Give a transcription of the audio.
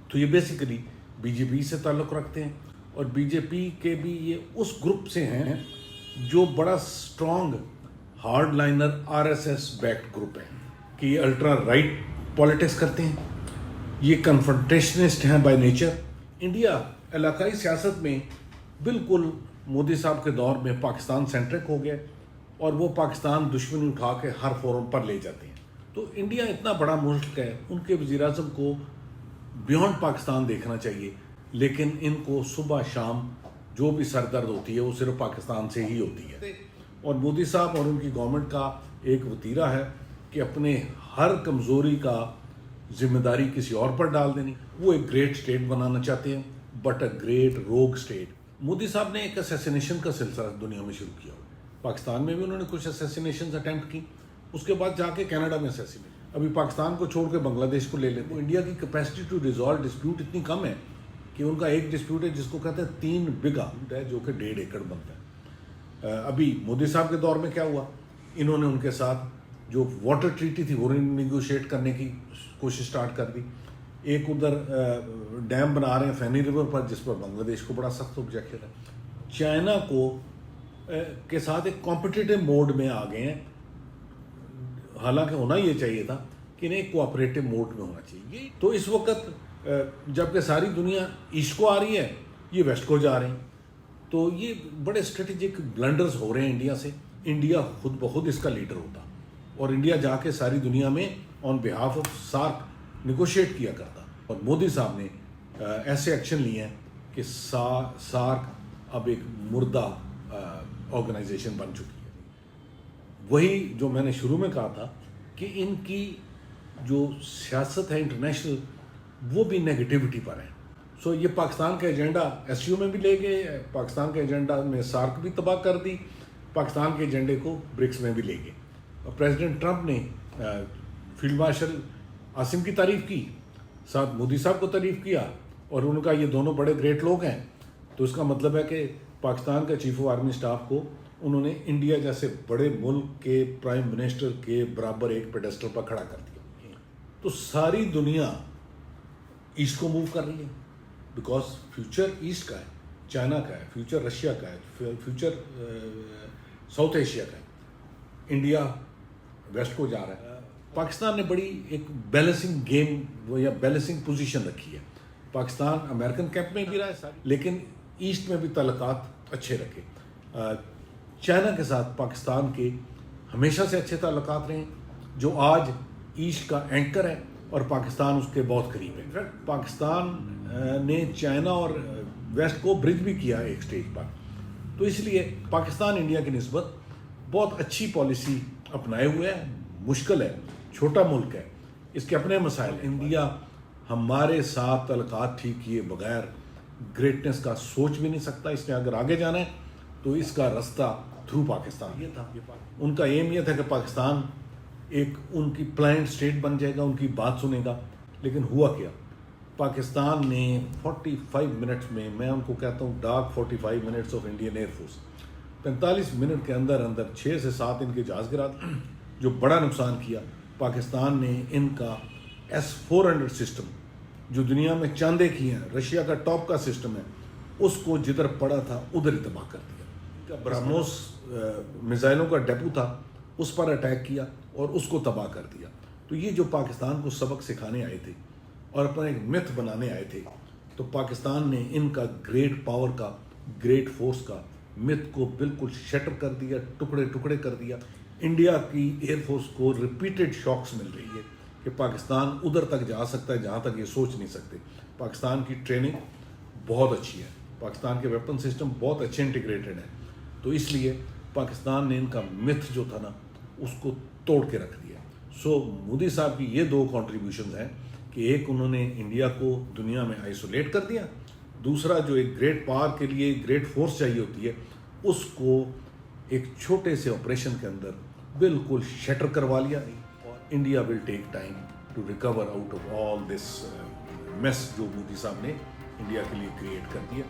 تو یہ basically B J پی سے تعلق رکھتے ہیں، اور بی جے پی کے بھی یہ اس گروپ سے ہیں جو بڑا strong hardliner RSS backed group ہے کہ یہ الٹرا رائٹ پالیٹکس کرتے ہیں، یہ کنفرنٹیشنسٹ ہیں بائی نیچر۔ انڈیا علاقائی سیاست میں بالکل مودی صاحب کے دور میں پاکستان سینٹرک ہو گیا، اور وہ پاکستان دشمنی اٹھا کے ہر فورم پر لے جاتے ہیں۔ تو انڈیا اتنا بڑا ملک ہے، ان کے وزیر اعظم کو بیونڈ پاکستان دیکھنا چاہیے، لیکن ان کو صبح شام جو بھی سر درد ہوتی ہے وہ صرف پاکستان سے ہی ہوتی ہے۔ اور مودی صاحب اور ان کی گورنمنٹ کا ایک وتیرہ ہے کہ اپنے ہر کمزوری کا ذمہ داری کسی اور پر ڈال دینی۔ وہ ایک گریٹ اسٹیٹ بنانا چاہتے ہیں، بٹ اے گریٹ روگ اسٹیٹ۔ مودی صاحب نے ایک اسیسینیشن کا سلسلہ دنیا میں شروع کیا، پاکستان میں بھی انہوں نے کچھ اسیسینیشنز اٹیمپٹ کی، اس کے بعد جا کے کینیڈا میں اسیسینیشن۔ ابھی پاکستان کو چھوڑ کے بنگلہ دیش کو لے لیتے ہیں۔ انڈیا کی کیپیسٹی ٹو ریزالو ڈسپیوٹ اتنی کم ہے کہ ان کا ایک ڈسپیوٹ ہے جس کو کہتے ہیں 3 بیگھہ ہے، جو کہ 1.5 ایکڑ بنتا ہے۔ ابھی مودی صاحب کے دور میں کیا ہوا، انہوں نے ان کے ساتھ جو واٹر ٹریٹی تھی وہ نیگوشیٹ کرنے کی کوشش سٹارٹ کر دی۔ ایک ادھر ڈیم بنا رہے ہیں فینی ریور پر، جس پر بنگلہ دیش کو بڑا سخت آبجیکشن ہے۔ چائنا کو کے ساتھ ایک کمپٹیٹو موڈ میں آ گئے ہیں، حالانکہ ہونا یہ چاہیے تھا کہ انہیں ایک کوآپریٹو موڈ میں ہونا چاہیے۔ تو اس وقت جبکہ ساری دنیا ایسٹ کو آ رہی ہے، یہ ویسٹ کو جا رہے ہیں، تو یہ بڑے اسٹریٹجک بلنڈرز ہو رہے ہیں انڈیا سے۔ انڈیا خود بخود اس کا لیڈر ہوتا، اور انڈیا جا کے ساری دنیا میں آن بہاف آف سارک نیگوشیٹ کیا کرتا، اور مودی صاحب نے ایسے ایکشن لیے ہیں کہ سارک اب ایک مردہ آرگنائزیشن بن چکی ہے۔ وہی جو میں نے شروع میں کہا تھا کہ ان کی جو سیاست ہے انٹرنیشنل، وہ بھی نیگیٹیوٹی پر ہے۔ سو یہ پاکستان کا ایجنڈا ایس سی او میں بھی لے گئے، پاکستان کے ایجنڈا میں سارک بھی تباہ کر دی، پاکستان کے ایجنڈے کو برکس میں بھی لے گئے۔ اور پریزیڈنٹ ٹرمپ نے فیلڈ مارشل عاصم کی تعریف کی، ساتھ مودی صاحب کو تعریف کیا، اور ان کا یہ دونوں بڑے گریٹ لوگ ہیں۔ تو اس کا مطلب ہے کہ پاکستان کا چیف آف آرمی اسٹاف کو انہوں نے انڈیا جیسے بڑے ملک کے پرائم منسٹر کے برابر ایک پیڈسٹل پر کھڑا کر دیا۔ تو ساری دنیا ایسٹ کو موو کر رہی ہے، بیکاز فیوچر ایسٹ کا ہے، چائنا کا ہے، فیوچر رشیا کا ہے، فیوچر ساؤتھ ایشیا کا ہے۔ انڈیا ویسٹ کو جا رہا ہے۔ پاکستان نے بڑی ایک بیلنسنگ گیم یا بیلنسنگ پوزیشن رکھی ہے۔ پاکستان امریکن کیمپ میں بھی رہا ہے، لیکن ایسٹ میں بھی تعلقات اچھے رکھے۔ چائنا کے ساتھ پاکستان کے ہمیشہ سے اچھے تعلقات رہے ہیں، جو آج ایسٹ کا اینکر ہے، اور پاکستان اس کے بہت قریب ہے۔ انفیکٹ پاکستان نے چائنا اور ویسٹ کو برج بھی کیا ایک سٹیج پر۔ تو اس لیے پاکستان انڈیا کی نسبت بہت اچھی پالیسی اپنائے ہوئے ہے۔ مشکل ہے، چھوٹا ملک ہے، اس کے اپنے مسائل۔ انڈیا ہمارے ساتھ تعلقات ٹھیک کیے بغیر گریٹنس کا سوچ بھی نہیں سکتا۔ اس نے اگر آگے جانا ہے تو اس کا رستہ تھرو پاکستان یہ تھا۔ ان کا ایم یہ تھا کہ پاکستان ایک ان کی پلانڈ اسٹیٹ بن جائے گا، ان کی بات سنے گا، لیکن ہوا کیا؟ پاکستان نے 45 منٹس میں ان کو کہتا ہوں dark 45 minutes of Indian air force, 45 minute کے اندر 6 سے 7 ان کے جہاز گرا دیے، جو بڑا نقصان کیا۔ پاکستان نے ان کا S-400 سسٹم جو دنیا میں چاندے کی ہیں، رشیا کا ٹاپ کا سسٹم ہے، اس کو جدھر پڑا تھا ادھر ہی تباہ کر دیا۔ برہموس میزائلوں کا ڈیپو تھا، اس پر اٹیک کیا اور اس کو تباہ کر دیا۔ تو یہ جو پاکستان کو سبق سکھانے آئے تھے اور اپنا ایک متھ بنانے آئے تھے، تو پاکستان نے ان کا گریٹ پاور کا، گریٹ فورس کا متھ کو بالکل شٹر کر دیا، ٹکڑے ٹکڑے کر دیا۔ انڈیا کی ایئر فورس کو ریپیٹڈ شاکس مل رہی ہے کہ پاکستان ادھر تک جا سکتا ہے جہاں تک یہ سوچ نہیں سکتے۔ پاکستان کی ٹریننگ بہت اچھی ہے، پاکستان کے ویپن سسٹم بہت اچھے انٹیگریٹڈ ہیں، تو اس لیے پاکستان نے ان کا متھ جو تھا نا اس کو توڑ کے رکھ دیا۔ سو مودی صاحب کی یہ 2 کنٹریبیوشنز ہیں کہ ایک انہوں نے انڈیا کو دنیا میں آئسولیٹ کر دیا، دوسرا جو ایک گریٹ پاور کے لیے گریٹ فورس چاہیے ہوتی ہے اس کو ایک چھوٹے سے آپریشن کے اندر بالکل شٹر کروا لیا۔ India will take time to recover out of all this mess جو مودی صاحب نے انڈیا کے لیے کریٹ کر دیا۔